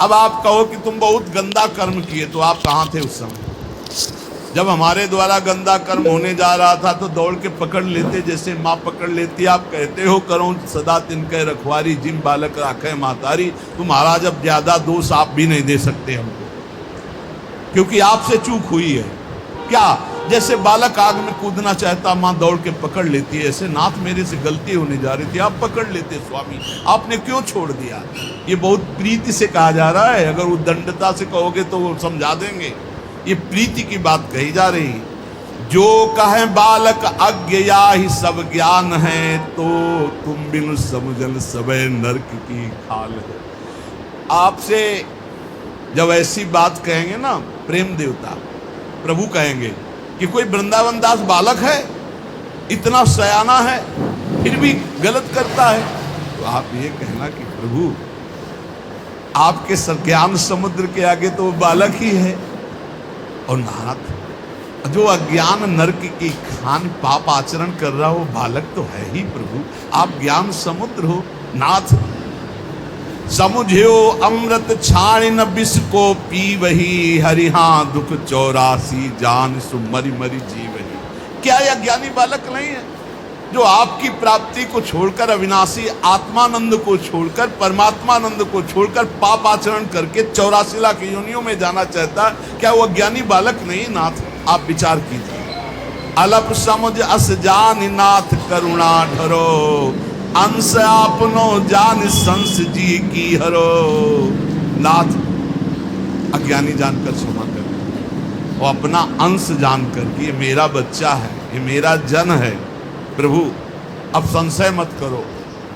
अब आप कहो कि तुम बहुत गंदा कर्म किए, तो आप कहाँ थे उस समय? जब हमारे द्वारा गंदा कर्म होने जा रहा था तो दौड़ के पकड़ लेते, जैसे माँ पकड़ लेती। आप कहते हो करो सदा तिनके रखवारी, जिम बालक राखे मातारी। तो महाराज अब ज्यादा दोष आप भी नहीं दे सकते हमको, क्योंकि आपसे चूक हुई है। क्या जैसे बालक आग में कूदना चाहता, माँ दौड़ के पकड़ लेती है, ऐसे नाथ मेरे से गलती होने जा रही थी, आप पकड़ लेते स्वामी, आपने क्यों छोड़ दिया? ये बहुत प्रीति से कहा जा रहा है। अगर उद्दंडता से कहोगे तो वो समझा देंगे, ये प्रीति की बात कही जा रही। जो कहे बालक अज्ञ या ही सब ज्ञान है, तो तुम बिनु समझन सबे नरक की खाल है। आपसे जब ऐसी बात कहेंगे ना प्रेम देवता प्रभु, कहेंगे कि कोई वृंदावन दास बालक है, इतना सयाना है, फिर भी गलत करता है, तो आप ये कहना कि प्रभु आपके ज्ञान समुद्र के आगे तो वो बालक ही है। और नाथ, जो अज्ञान नरक की खान पाप आचरण कर रहा हो, बालक तो है ही प्रभु। आप ज्ञान समुद्र हो नाथ। समुझो अमृत छाण न विष को पी वही, हरिहा दुख 84 जान सु मरी मरी जी वही। क्या यह ज्ञानी बालक नहीं है जो आपकी प्राप्ति को छोड़कर, अविनाशी आत्मानंद को छोड़कर, परमात्मानंद को छोड़कर पाप आचरण करके 84 लाख योनियों में जाना चाहता? क्या वह ज्ञानी बालक नहीं नाथ? आप विचार कीजिए। अलप समझ अस जान नाथ करुणा ढरो, अंश आपनो जान संस जी की हरो। नाथ, अज्ञानी जानकर क्षमा कर, और अपना अंश जानकर कि ये मेरा बच्चा है, ये मेरा जन है। प्रभु अब संशय मत करो,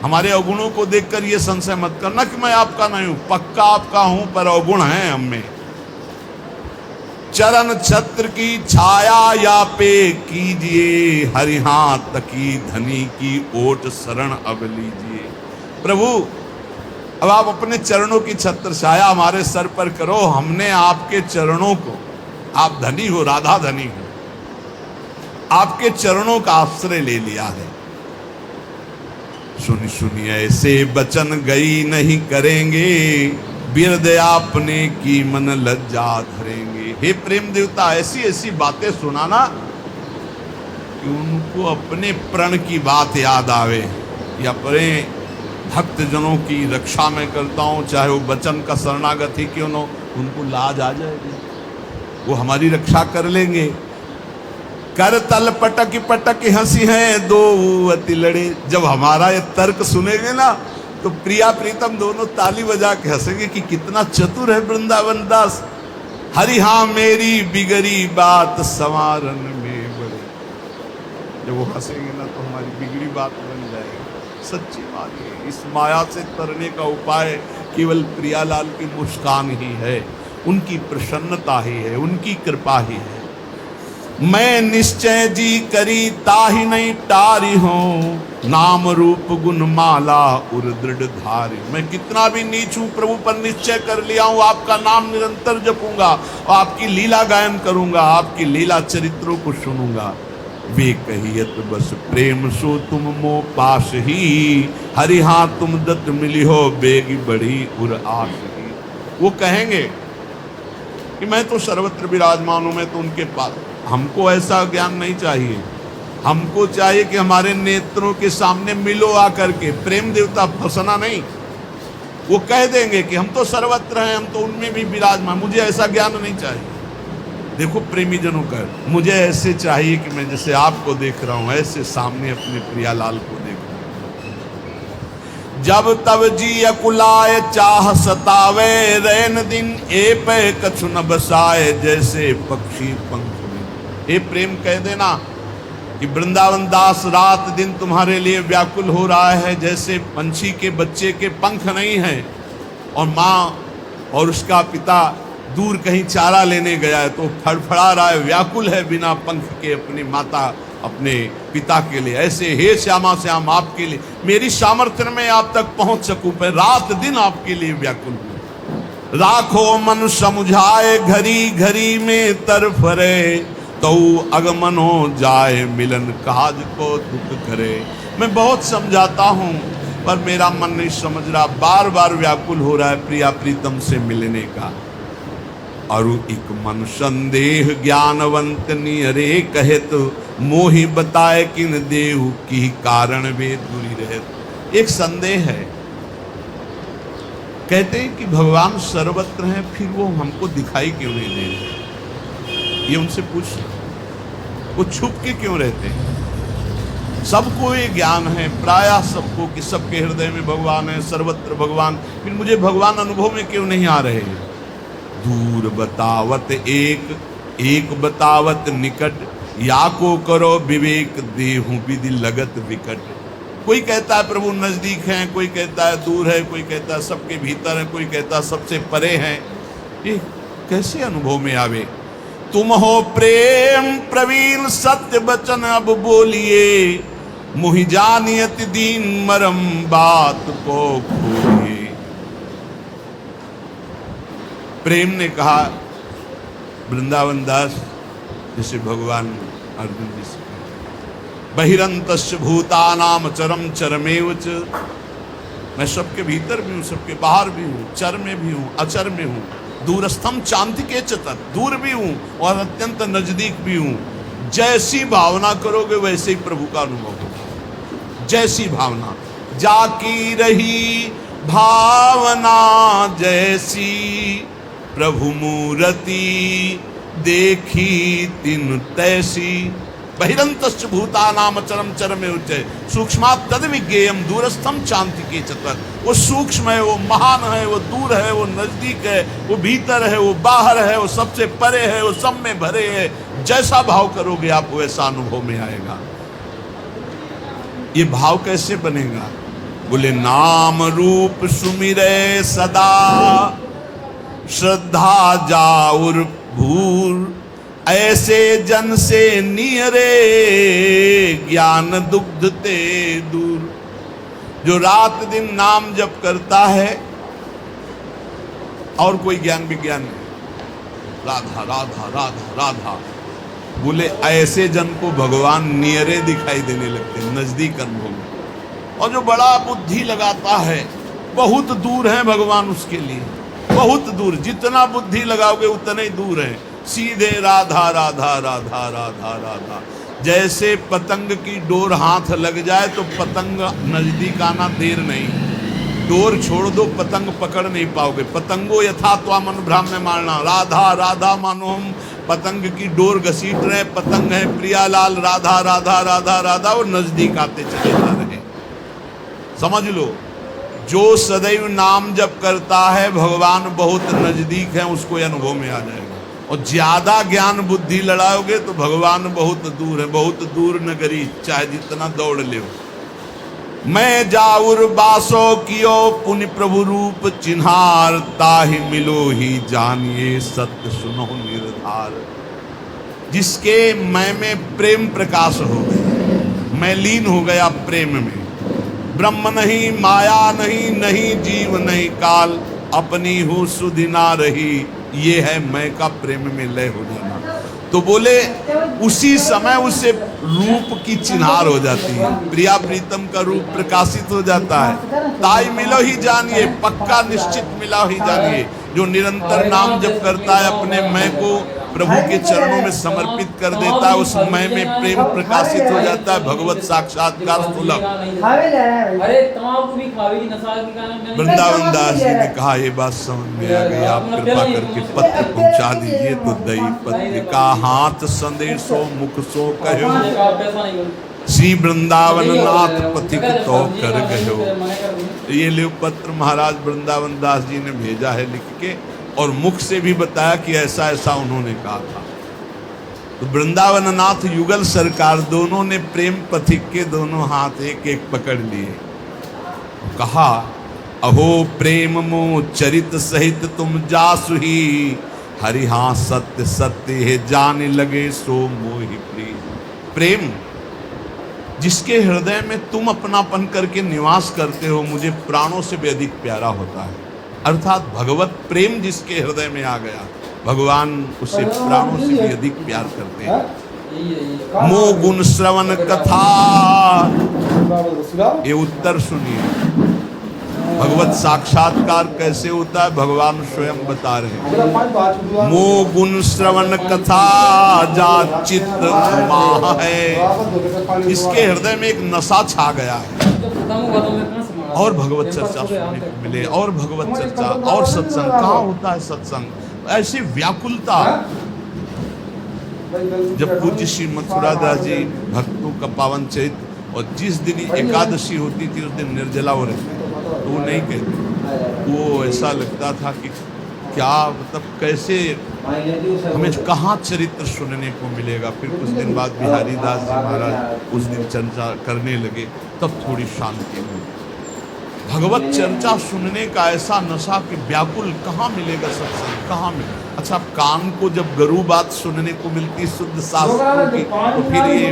हमारे अवगुणों को देखकर ये संशय मत करना कि मैं आपका नहीं हूं, पक्का आपका हूं, पर अवगुण है हम में। चरण छत्र की छाया या पे कीजिए, हरिहां तकी धनी की ओट शरण अब लीजिए। प्रभु अब आप अपने चरणों की छत्र छाया हमारे सर पर करो। हमने आपके चरणों को, आप धनी हो, राधा धनी हो, आपके चरणों का आश्रय ले लिया है। सुनी सुनिए ऐसे वचन गई नहीं करेंगे, बिरद आपने की मन लज्जा धरेंगे। हे प्रेम देवता, ऐसी ऐसी बातें सुनाना कि उनको अपने प्रण की बात याद आवे, या अपने भक्त जनों की रक्षा में करता हूं, चाहे वो वचन का शरणागत ही क्यों न, उनको लाज आ जाएगी, वो हमारी रक्षा कर लेंगे। कर तल पटक पटक हंसी है दो अति लड़े। जब हमारा ये तर्क सुनेंगे ना तो प्रिया प्रीतम दोनों ताली बजा के हंसेंगे कि कितना चतुर है वृंदावन दास। हरि हाँ मेरी बिगड़ी बात संवारन में बड़े। जब वो हंसेंगे ना तो हमारी बिगड़ी बात बन जाएगी। सच्ची बात है, इस माया से तरने का उपाय केवल प्रियालाल की मुस्कान ही है, उनकी प्रसन्नता ही है, उनकी कृपा ही है। मैं निश्चय जी करी ताहि नहीं टारी हूं, नाम रूप गुण माला उर दृढ़ धारी। मैं कितना भी नीच हूं प्रभु, पर निश्चय कर लिया हूं आपका नाम निरंतर जपूंगा और आपकी लीला गायन करूंगा, आपकी लीला चरित्रों को सुनूंगा। वे कहियत बस प्रेम सो तुम मो पास ही, हरि हाँ तुम दत्त मिली हो बेगी बड़ी उर आस ही। वो कहेंगे कि मैं तो सर्वत्र विराजमान हूं, मैं तो उनके पास। हमको ऐसा ज्ञान नहीं चाहिए, हमको चाहिए कि हमारे नेत्रों के सामने मिलो आकर के। प्रेम देवता फंसना नहीं, वो कह देंगे कि हम तो सर्वत्र हैं, हम तो उनमें भी विराजमान, मुझे ऐसा ज्ञान नहीं चाहिए। देखो प्रेमी जनों का, मुझे ऐसे चाहिए कि मैं जैसे आपको देख रहा हूं ऐसे सामने अपने प्रियालाल को देख रहा हूं। जब तब जी अकुलाए चाह सतावे, रैन दिन ए पे कछु न बसाए, जैसे पक्षी पंख। हे प्रेम कह देना कि वृंदावन दास रात दिन तुम्हारे लिए व्याकुल हो रहा है, जैसे पंछी के बच्चे के पंख नहीं है और माँ और उसका पिता दूर कहीं चारा लेने गया है तो फड़फड़ा रहा है, व्याकुल है बिना पंख के अपनी माता अपने पिता के लिए। ऐसे हे श्यामा श्याम आपके लिए मेरी सामर्थ्य में आप तक पहुंच सकूं, पर रात दिन आपके लिए व्याकुल हूं। राखो मन समुझाए घड़ी घड़ी में तरफरे, तो अगमन हो जाए मिलन काज को दुख करे। मैं बहुत समझाता हूँ पर मेरा मन नहीं समझ रहा, बार बार व्याकुल हो रहा है प्रिया प्रीतम से मिलने का। और एक मन संदेह ज्ञानवंत नियरे कहे तो मोहि बताए किन देहु की कारण वे दूरी रहे। एक संदेह है, कहते हैं कि भगवान सर्वत्र हैं, फिर वो हमको दिखाई क्यों नहीं दे रहे? ये उनसे पूछ, वो छुप के क्यों रहते हैं? सबको ये ज्ञान है प्रायः सबको कि सबके हृदय में भगवान है, सर्वत्र भगवान, फिर मुझे भगवान अनुभव में क्यों नहीं आ रहे? दूर बतावत एक, एक बतावत निकट, या को करो विवेक देहु विधि लगत विकट। कोई कहता है प्रभु नजदीक हैं, कोई कहता है दूर है, कोई कहता है सबके भीतर है, कोई कहता है सबसे परे हैं। ये कैसे अनुभव में आवे? तुम हो प्रेम प्रवीण सत्य वचन अब बोलिए, मुहि जानियत दीन मरम बात को खोलिए। प्रेम ने कहा वृंदावन दास, जैसे भगवान अर्जुन जी से, बहिरंतस्य भूतानाम चरम चरमेव च, मैं सबके भीतर भी हूँ, सबके बाहर भी हूँ, चर में भी हूँ, अचर में हूँ, दूरस्थम चांतिके च तत्, दूर भी हूँ और अत्यंत नजदीक भी हूँ। जैसी भावना करोगे वैसे ही प्रभु का अनुभव होगा। जैसी भावना, जाकी रही भावना जैसी, प्रभु मूर्ति देखी तिन तैसी। बहिरंतश्च भूतानाम चरम चरमे उच्चय, सूक्ष्मात् तद विज्ञेयम दूरस्थम चांतिके च तत्। वो सूक्ष्म है, वो महान है, वो दूर है, वो नजदीक है, वो भीतर है, वो बाहर है, वो सबसे परे है, वो सब में भरे है। जैसा भाव करोगे आप वैसा अनुभव में आएगा। ये भाव कैसे बनेगा? बोले नाम रूप सुमिरे सदा, श्रद्धा जाउर भूर, ऐसे जन से नियरे ज्ञान दुग्ध ते दूर। जो रात दिन नाम जप करता है और कोई ज्ञान विज्ञान नहीं, राधा राधा राधा राधा, बोले ऐसे जन को भगवान नियरे दिखाई देने लगते हैं, नजदीक अनुभव में। और जो बड़ा बुद्धि लगाता है बहुत दूर है भगवान उसके लिए, बहुत दूर। जितना बुद्धि लगाओगे उतने ही दूर है। सीधे राधा राधा राधा राधा राधा। जैसे पतंग की डोर हाथ लग जाए तो पतंग नजदीक आना देर नहीं, डोर छोड़ दो पतंग पकड़ नहीं पाओगे। पतंगो यथा त्वामन ब्राह्मण मारना, राधा राधा मानो हम पतंग की डोर घसीट रहे, पतंग है प्रियालाल, राधा राधा राधा राधा, और नजदीक आते चले जा रहे। समझ लो, जो सदैव नाम जप करता है भगवान बहुत नजदीक है, उसको अनुभव में आ जाएगा। और ज्यादा ज्ञान बुद्धि लड़ाओगे तो भगवान बहुत दूर है, बहुत दूर नगरी, चाहे जितना दौड़ ले। मैं जाउर बासो कियो पुनि प्रभु रूप चिन्हार, ताहि मिलो ही जानिए सत्य सुनो निर्धार। जिसके मैं में प्रेम प्रकाश हो गया, मैं लीन हो गया प्रेम में, ब्रह्म नहीं माया नहीं, नहीं जीव नहीं काल, अपनी हूँ सुधि ना रही, ये है मैं का प्रेम में लय हो जाना। तो बोले उसी समय उसे रूप की चिन्हार हो जाती है, प्रिया प्रीतम का रूप प्रकाशित हो जाता है। ताई मिलो ही जानिए, पक्का निश्चित मिला ही जानिए। जो निरंतर नाम जप करता है, अपने मैं को प्रभु के चरणों में समर्पित कर देता है, उस मैं में प्रेम प्रकाशित हो जाता है, भगवत साक्षात्कार सुलभ। वृंदावन दास जी ने कहा ये बात समझ में आ गई, आप कृपा करके पत्र पहुंचा दीजिए। तो दई पत्रिका हाथ संदेशो मुख सो कहो, श्री वृंदावन नाथ पथिक तो कर गयो। ये ले पत्र महाराज वृंदावन दास जी ने भेजा है लिख के, और मुख से भी बताया कि ऐसा ऐसा उन्होंने कहा था। तो वृंदावन नाथ युगल सरकार दोनों ने प्रेम पथिक के दोनों हाथ एक एक पकड़ लिए। कहा अहो प्रेम मो चरित सहित तुम जासु ही, हरि हाँ सत्य सत्य है जाने लगे सो मोहि प्रिय। प्रेम जिसके हृदय में तुम अपनापन करके निवास करते हो, मुझे प्राणों से भी अधिक प्यारा होता है। अर्थात भगवत प्रेम जिसके हृदय में आ गया, भगवान उसे प्राणों से भी अधिक प्यार करते हैं। मो गुण श्रवण कथा ये उत्तर सुनिए। भगवत साक्षात्कार कैसे होता है भगवान स्वयं बता रहे हैं। मो गुण श्रवण कथा जा चित्त माह है, इसके हृदय में एक नशा छा गया है। और भगवत चर्चा सुनने को मिले, और भगवत चर्चा और सत्संग। कहाँ होता है सत्संग? ऐसी व्याकुलता। जब पूज्य श्री मथुरादास जी भक्तों का पावन चरित्र, और जिस दिन एकादशी होती थी उस दिन निर्जला हो रही, तो वो नहीं कहते। वो ऐसा लगता था कि क्या मतलब कैसे हमें कहाँ चरित्र सुनने को मिलेगा। फिर कुछ दिन बाद बिहारी दास जी महाराज उस दिन चर्चा करने लगे, तब थोड़ी शांति हुई। भगवत चर्चा सुनने का ऐसा नशा कि व्याकुल, कहाँ मिलेगा सत्संग, कहाँ मिले। अच्छा, कान को जब गरु बात सुनने को मिलती शुद्ध शास्त्रों की, तो फिर ये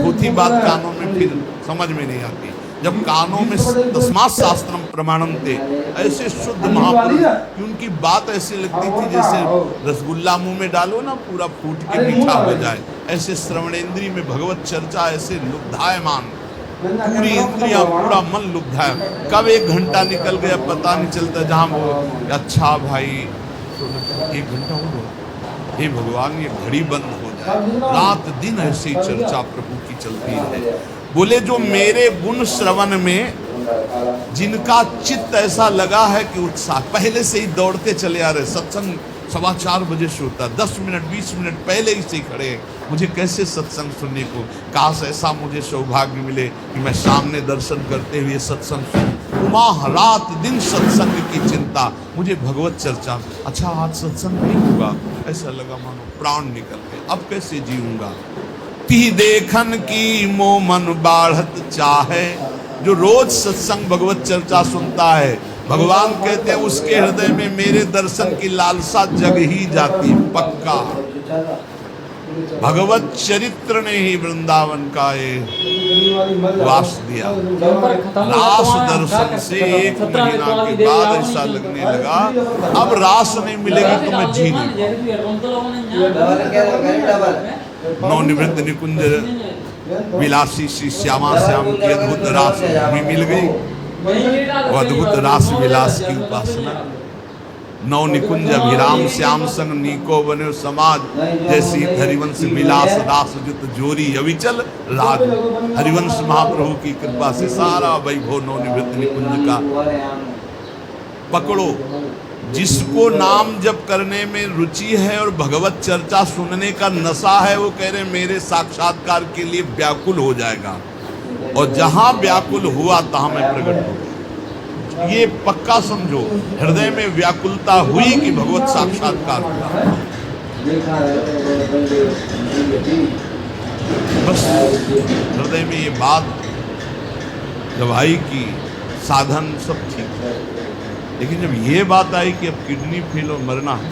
भूती बात कानों में फिर समझ में नहीं आती। जब कानों में तस्मात् शास्त्रम प्रमाणम थे, ऐसे शुद्ध महापुरुष की उनकी बात ऐसी लगती थी जैसे रसगुल्ला मुंह में डालो ना पूरा फूट के मीठा हो जाए। ऐसे श्रवणेंद्रिय में भगवत चर्चा ऐसे लुब्धायमान, पूरी इंद्रियां पूरा मन लुब्ध है। कब 1 घंटा निकल गया पता नहीं चलता। जहाँ वो अच्छा भाई 1 घंटा हो गया, हे भगवान ये घड़ी बंद हो जाए। रात दिन ऐसी चर्चा प्रभु की चलती है। बोले जो मेरे गुण श्रवण में जिनका चित्त ऐसा लगा है कि उत्साह, पहले से ही दौड़ते चले आ रहे। सत्संग 4:15 बजे से होता है, 10 मिनट 20 मिनट पहले ही से खड़े हैं। मुझे कैसे सत्संग सुनने को, काश ऐसा मुझे सौभाग्य मिले कि मैं सामने दर्शन करते हुए सत्संग सुनूं। माह रात दिन सत्संग की चिंता, मुझे भगवत चर्चा। अच्छा आज सत्संग नहीं होगा, ऐसा लगा मानो प्राण निकल गए, अब कैसे जीऊंगा। ती देखन की मो मन बाढ़त चाहे, जो रोज सत्संग भगवत चर्चा सुनता है, भगवान कहते हैं उसके हृदय में मेरे दर्शन की लालसा जग ही जाती पक्का। भगवत चरित्र ने ही वृंदावन का ये वास दिया। रास दर्शन से 1 महीना के बाद ऐसा लगने लगा अब रास नहीं मिलेगी तो मैं जी नहीं। नवनिवृत्त निकुंज विलासी श्री श्यामा श्याम की अद्भुत रास भी मिल गई। वो अद्भुत रास विलास की उपासना। नव निकुंज अभिराम श्याम संग नीको बने समाज, जैसी हरिवंश विलास रास जुत जोरी अविचल राज। हरिवंश महाप्रभु की कृपा से सारा वैभव नवनिवृत्त निकुंज का पकड़ो। जिसको नाम जप करने में रुचि है और भगवत चर्चा सुनने का नशा है, वो कह रहे मेरे साक्षात्कार के लिए व्याकुल हो जाएगा। और जहां व्याकुल हुआ तहां मैं प्रकट हो। ये पक्का समझो, हृदय में व्याकुलता हुई कि भगवत साक्षात्कार हुआ। बस हृदय में ये बात जब आई कि साधन सब ठीक है, लेकिन जब ये बात आई कि अब किडनी फेल और मरना है,